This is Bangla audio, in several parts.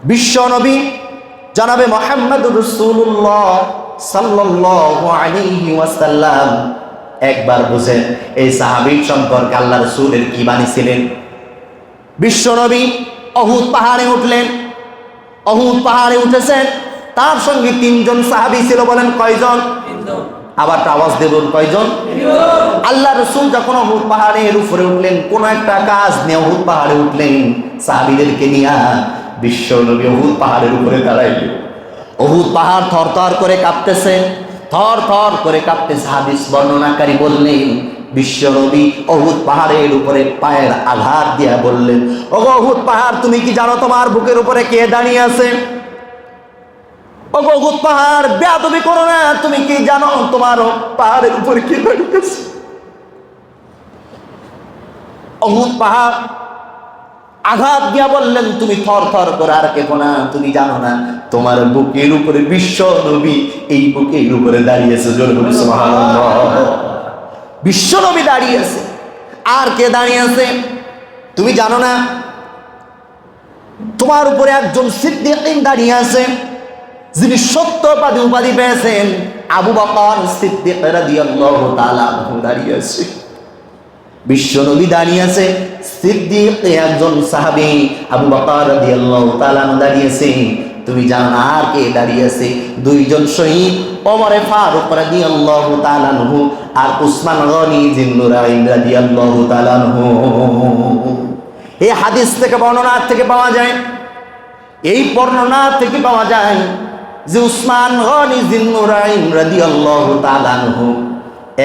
বিশ্ব নবী জনাবে মুহাম্মদুর রাসূলুল্লাহ সাল্লাল্লাহু আলাইহি ওয়াসাল্লাম একবার বুঝেন এই সাহাবী সম্পর্কে আল্লাহ রাসূলের কি বাণী ছিলেন। বিশ্ব নবী উহুদ পাহাড়ে উঠলেন, উহুদ পাহাড়ে উঠেছেন, তার সঙ্গে তিনজন সাহাবী ছিল। বলেন কয়জন? আবার আওয়াজ দেবেন কয়জন? আল্লাহ রাসূল যখন উহুদ পাহাড়ের উপরে উঠলেন, কোন একটা কাজ নিয়ে উহুদ পাহাড়ে উঠলেন সাহাবীদেরকে নিয়ে, বিশ্ব নবী উহুদ পাহাড়ের উপরে দাঁড়াইলেন। উহুদ পাহাড় থরথর করে কাঁপতেছে, থর থর করে কাঁপতেছে। হাদিস বর্ণনাকারী বললেন বিশ্ব নবী উহুদ পাহাড়ের উপরে পায়ের আঘাত দিয়া বললেন, ওগো উহুদ পাহাড়, তুমি কি জানো তোমার বুকের উপরে কে দাঁড়িয়ে আছে? ওগো উহুদ পাহাড়, বেয়াদবি করো না, তুমি কি জানো তোমার পাহাড়ের উপরে কে দাঁড়িয়ে আছে? উহুদ পাহাড় আঘাত দিয়া বললেন, তুমি থর থর করে আর কেঁপো না, তুমি জানো না তোমার বুকের উপরে বিশ্ব নবী এই বুকের উপরে দাঁড়িয়েছে। জোরে বলি সুবহানাল্লাহ। বিশ্ব নবী দাঁড়িয়েছে, আর কে দাঁড়িয়ে আছে তুমি জানো না? তোমার উপরে একজন সিদ্দিকীন দাঁড়িয়ে আছে, যিনি সত্যবাদী উপাধি পেয়েছেন। আবু বকর সিদ্দিক রাদিয়াল্লাহু তাআলা আনহু দাঁড়িয়ে আছে। বিশ্ব নবী দাঁড়িয়ে আছে, সিদ্দিক একজন সাহাবী আবু বকর রাদিয়াল্লাহু তাআলা দাঁড়িয়েছে। তুমি জানো না আর কে দাঁড়িয়ে আছে? দুইজন শহীদ, ওমরে ফারুক রাদিয়াল্লাহু তাআলা আনহু আর উসমান গনি জিন্নুরাইন রাদিয়াল্লাহু তাআলা আনহু। এই হাদিস থেকে বর্ণনা থেকে পাওয়া যায়, এই বর্ণনা থেকে পাওয়া যায় যে উসমান গনি জিন্নুরাইন রাদিয়াল্লাহু তাআলা আনহু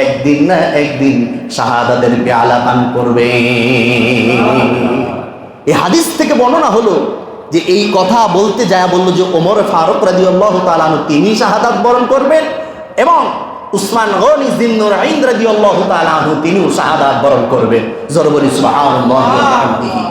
একদিন না একদিন শাহাদাতের পেয়ালা পান করবে। এই হাদিস থেকে বর্ণনা হলো যে এই কথা বলতে যায় বললো যে ওমর ফারুক রাদিয়াল্লাহু তাআলা আনহু তিনি শাহাদাত বরণ করবেন এবং উসমান গনি জিন্নুরাইন রাদিয়াল্লাহু তাআলা আনহু তিনিও শাহাদাত বরণ করবেন। জোরে বলি সুবহানাল্লাহি ওয়া বিহামদিহি।